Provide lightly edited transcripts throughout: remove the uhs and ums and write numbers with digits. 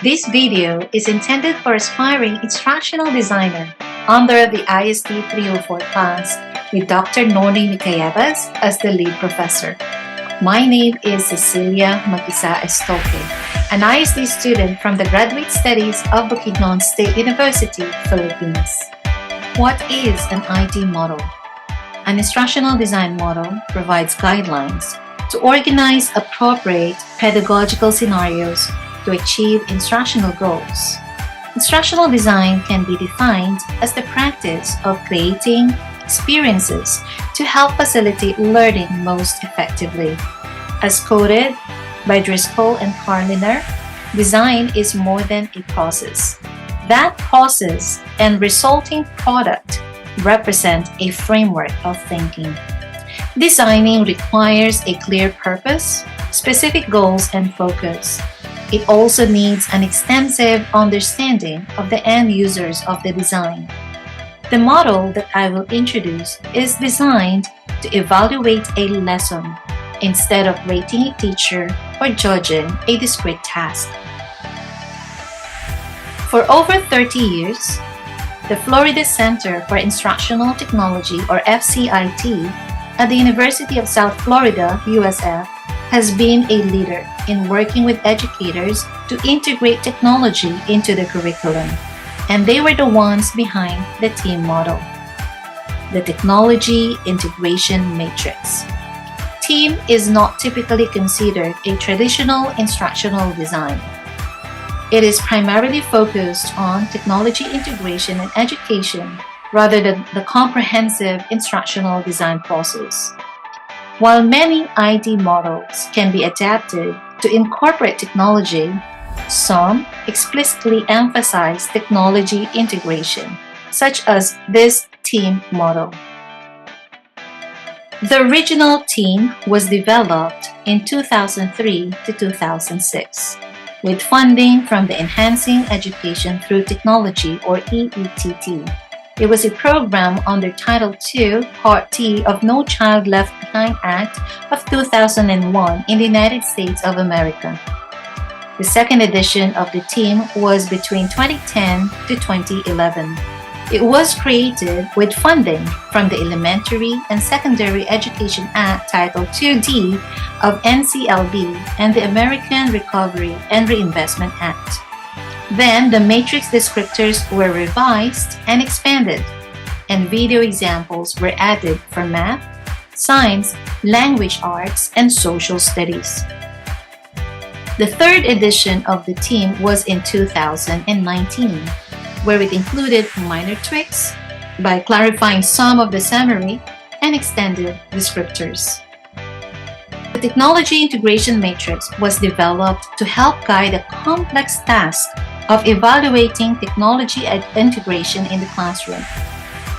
This video is intended for aspiring instructional designer under the ISD 304 class with Dr. Noni Mikayevas as the lead professor. My name is Cecilia Magisa Estoque, an ISD student from the Graduate Studies of Bukidnon State University, Philippines. What is an ID model? An instructional design model provides guidelines to organize appropriate pedagogical scenarios to achieve instructional goals. Instructional design can be defined as the practice of creating experiences to help facilitate learning most effectively. As quoted by Driscoll and Carliner, design is more than a process. That process and resulting product represent a framework of thinking. Designing requires a clear purpose, specific goals, and focus. It also needs an extensive understanding of the end users of the design. The model that I will introduce is designed to evaluate a lesson instead of rating a teacher or judging a discrete task. For over 30 years, the Florida Center for Instructional Technology, or FCIT, at the University of South Florida, U.S.A, has been a leader in working with educators to integrate technology into the curriculum, and they were the ones behind the TEAM model, the Technology Integration Matrix. TEAM is not typically considered a traditional instructional design. It is primarily focused on technology integration and education rather than the comprehensive instructional design process. While many ID models can be adapted to incorporate technology, some explicitly emphasize technology integration, such as this TEAM model. The original TEAM was developed in 2003 to 2006 with funding from the Enhancing Education Through Technology, or EETT. It was a program under Title II, Part T of No Child Left Behind Act of 2001 in the United States of America. The second edition of the TEAM was between 2010 to 2011. It was created with funding from the Elementary and Secondary Education Act Title II-D of NCLB and the American Recovery and Reinvestment Act. Then, the matrix descriptors were revised and expanded, and video examples were added for math, science, language arts, and social studies. The third edition of the TEAM was in 2019, where it included minor tweaks by clarifying some of the summary and extended descriptors. The Technology Integration Matrix was developed to help guide a complex task of evaluating technology integration in the classroom.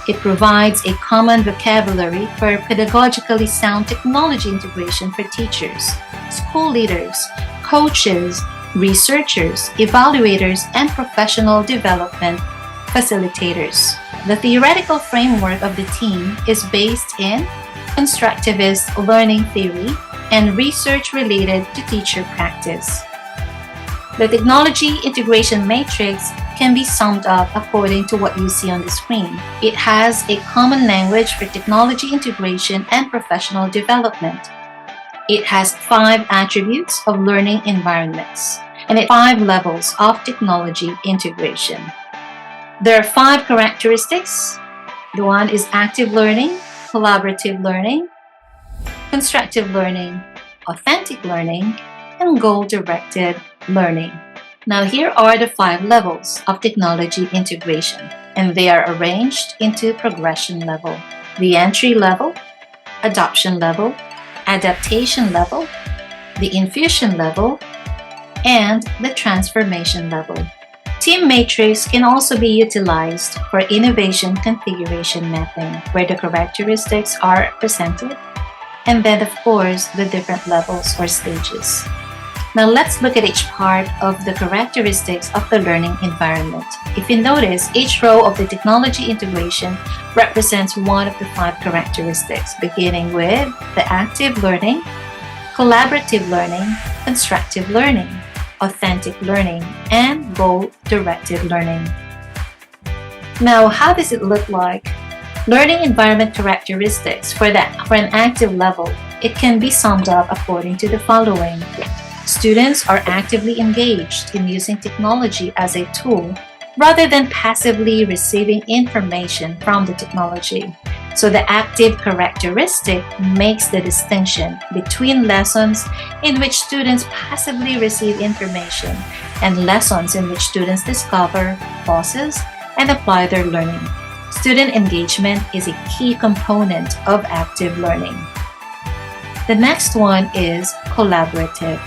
It provides a common vocabulary for pedagogically sound technology integration for teachers, school leaders, coaches, researchers, evaluators, and professional development facilitators. The theoretical framework of the TEAM is based in constructivist learning theory and research related to teacher practice. The Technology Integration Matrix can be summed up according to what you see on the screen. It has a common language for technology integration and professional development. It has 5 attributes of learning environments and 5 levels of technology integration. There are 5 characteristics. The one is active learning, collaborative learning, constructive learning, authentic learning, and goal-directed learning. Now here are the 5 levels of technology integration, and they are arranged into progression level: the entry level, adoption level, adaptation level, the infusion level, and the transformation level. TEAM Matrix can also be utilized for innovation configuration mapping, where the characteristics are presented, and then of course the different levels or stages. Now let's look at each part of the characteristics of the learning environment. If you notice, each row of the technology integration represents one of the 5 characteristics, beginning with the active learning, collaborative learning, constructive learning, authentic learning, and goal-directed learning. Now, how does it look like? Learning environment characteristics for an active level, it can be summed up according to the following. Students are actively engaged in using technology as a tool rather than passively receiving information from the technology. So the active characteristic makes the distinction between lessons in which students passively receive information and lessons in which students discover, process, and apply their learning. Student engagement is a key component of active learning. The next one is collaborative.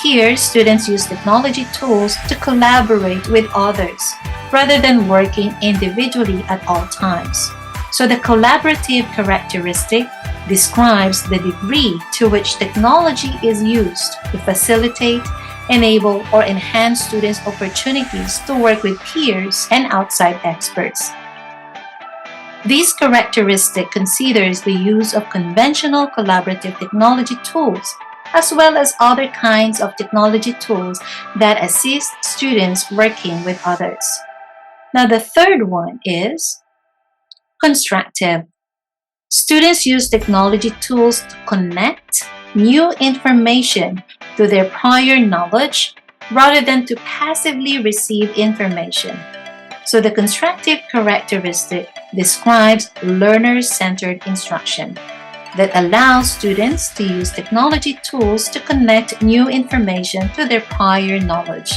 Here, students use technology tools to collaborate with others rather than working individually at all times. So the collaborative characteristic describes the degree to which technology is used to facilitate, enable, or enhance students' opportunities to work with peers and outside experts. This characteristic considers the use of conventional collaborative technology tools as well as other kinds of technology tools that assist students working with others. Now, the third one is constructive. Students use technology tools to connect new information to their prior knowledge rather than to passively receive information. So the constructive characteristic describes learner-centered instruction that allows students to use technology tools to connect new information to their prior knowledge.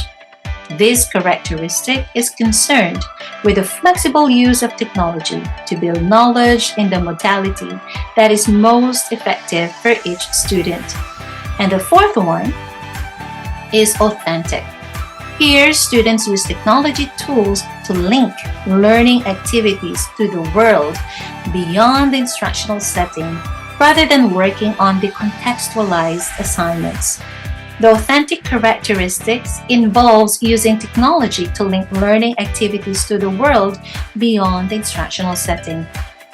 This characteristic is concerned with the flexible use of technology to build knowledge in the modality that is most effective for each student. And the fourth one is authentic. Here, students use technology tools to link learning activities to the world beyond the instructional setting rather than working on the contextualized assignments. The authentic characteristics involves using technology to link learning activities to the world beyond the instructional setting.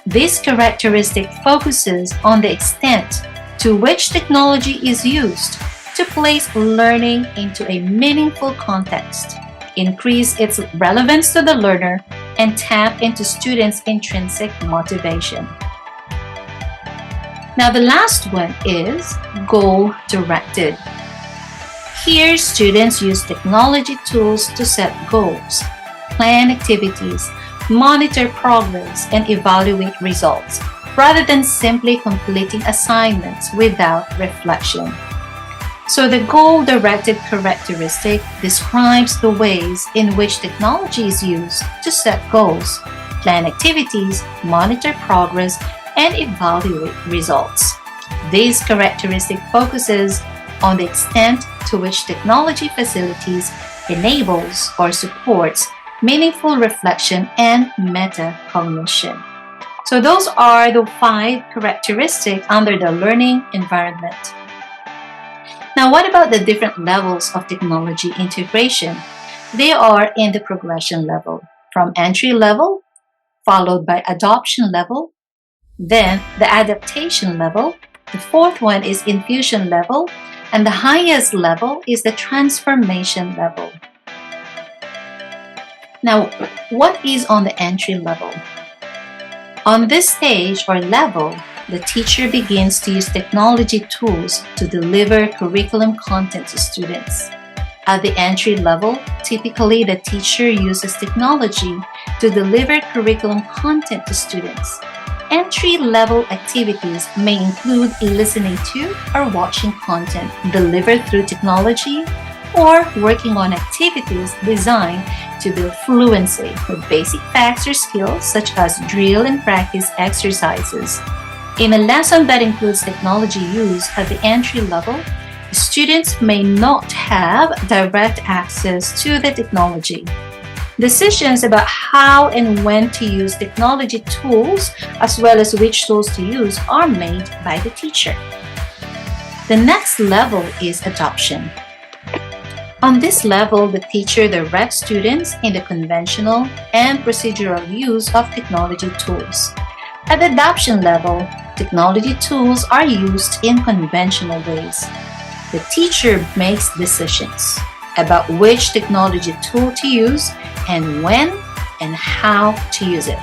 This characteristic focuses on the extent to which technology is used to place learning into a meaningful context, increase its relevance to the learner, and tap into students' intrinsic motivation. Now, the last one is goal-directed. Here, students use technology tools to set goals, plan activities, monitor progress, and evaluate results, rather than simply completing assignments without reflection. So the goal-directed characteristic describes the ways in which technology is used to set goals, plan activities, monitor progress, and evaluate results. This characteristic focuses on the extent to which technology facilities, enables, or supports meaningful reflection and metacognition. So those are the 5 characteristics under the learning environment. Now, what about the different levels of technology integration? They are in the progression level, from entry level, followed by adoption level, then the adaptation level. The fourth one is infusion level, and the highest level is the transformation level. Now, what is on the entry level? On this stage or level, the teacher begins to use technology tools to deliver curriculum content to students. At the entry level, typically the teacher uses technology to deliver curriculum content to students. Entry-level activities may include listening to or watching content delivered through technology, or working on activities designed to build fluency with basic facts or skills such as drill and practice exercises. In a lesson that includes technology use at the entry level, students may not have direct access to the technology. Decisions about how and when to use technology tools, as well as which tools to use, are made by the teacher. The next level is adoption. On this level, the teacher directs students in the conventional and procedural use of technology tools. At the adoption level, technology tools are used in conventional ways. The teacher makes decisions. about which technology tool to use and when and how to use it.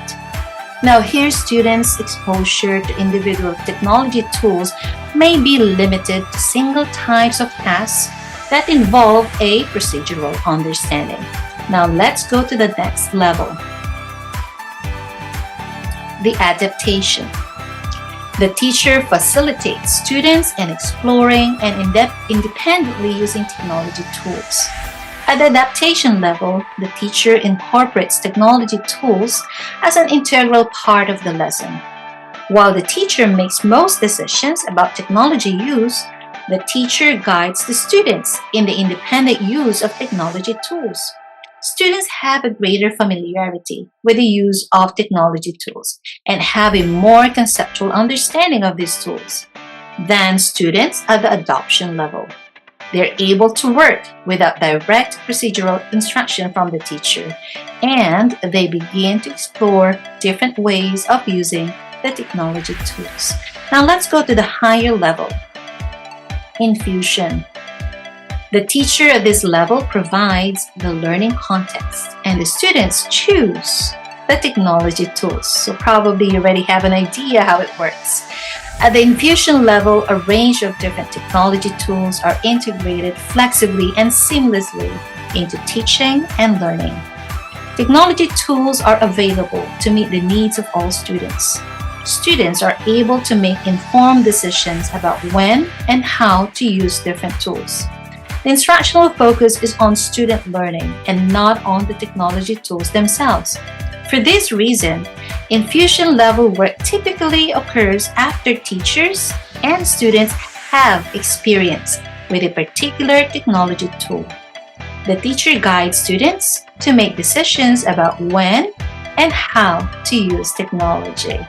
Now, here students' exposure to individual technology tools may be limited to single types of tasks that involve a procedural understanding. Now, let's go to the next level. The adaptation. The teacher facilitates students in exploring and independently using technology tools. At the adaptation level, the teacher incorporates technology tools as an integral part of the lesson. While the teacher makes most decisions about technology use, the teacher guides the students in the independent use of technology tools. Students have a greater familiarity with the use of technology tools and have a more conceptual understanding of these tools than students at the adoption level. They're able to work without direct procedural instruction from the teacher, and they begin to explore different ways of using the technology tools. Now let's go to the higher level. Infusion. The teacher at this level provides the learning context, and the students choose the technology tools. So probably you already have an idea how it works. At the infusion level, a range of different technology tools are integrated flexibly and seamlessly into teaching and learning. Technology tools are available to meet the needs of all students. Students are able to make informed decisions about when and how to use different tools. The instructional focus is on student learning and not on the technology tools themselves. For this reason, infusion level work typically occurs after teachers and students have experience with a particular technology tool. The teacher guides students to make decisions about when and how to use technology.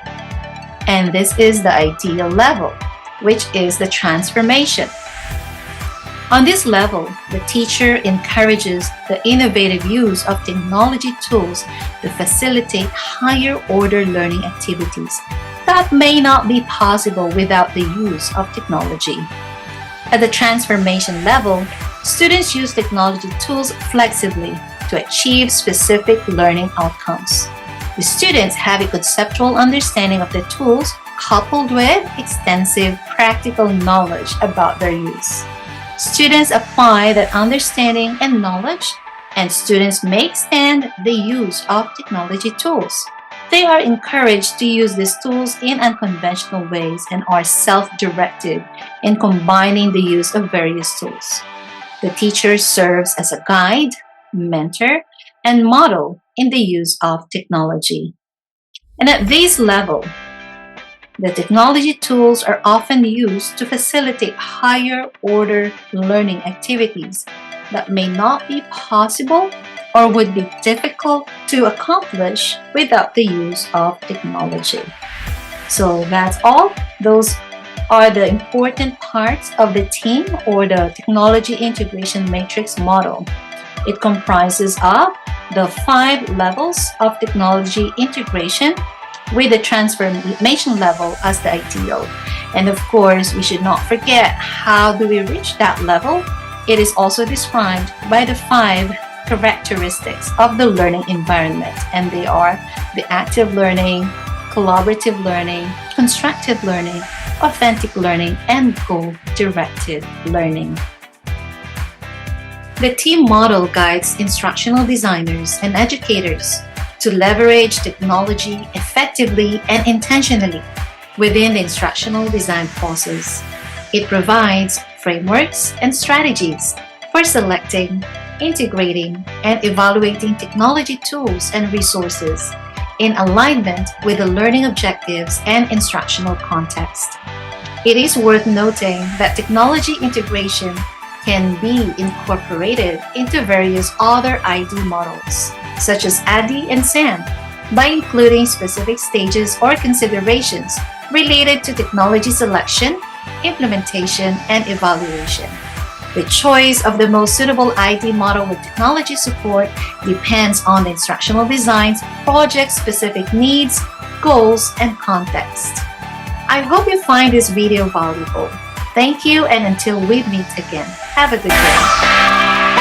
And this is the ideal level, which is the transformation. On this level, the teacher encourages the innovative use of technology tools to facilitate higher order learning activities that may not be possible without the use of technology. At the transformation level, students use technology tools flexibly to achieve specific learning outcomes. The students have a conceptual understanding of the tools coupled with extensive practical knowledge about their use. Students apply that understanding and knowledge, and students may extend the use of technology tools. They are encouraged to use these tools in unconventional ways and are self-directed in combining the use of various tools. The teacher serves as a guide, mentor, and model in the use of technology. And at this level, the technology tools are often used to facilitate higher order learning activities that may not be possible or would be difficult to accomplish without the use of technology. So that's all. Those are the important parts of the team or the technology integration matrix model. It comprises of the 5 levels of technology integration with the transformation level as the ideal. And of course, we should not forget how do we reach that level. It is also described by the 5 characteristics of the learning environment, and they are the active learning, collaborative learning, constructive learning, authentic learning, and goal-directed learning. The team model guides instructional designers and educators to leverage technology effectively and intentionally within the instructional design process. It provides frameworks and strategies for selecting, integrating, and evaluating technology tools and resources in alignment with the learning objectives and instructional context. It is worth noting that technology integration can be incorporated into various other ID models, such as ADDIE and SAM, by including specific stages or considerations related to technology selection, implementation, and evaluation. The choice of the most suitable ID model with technology support depends on the instructional design's project-specific needs, goals, and context. I hope you find this video valuable. Thank you, and until we meet again, have a good day.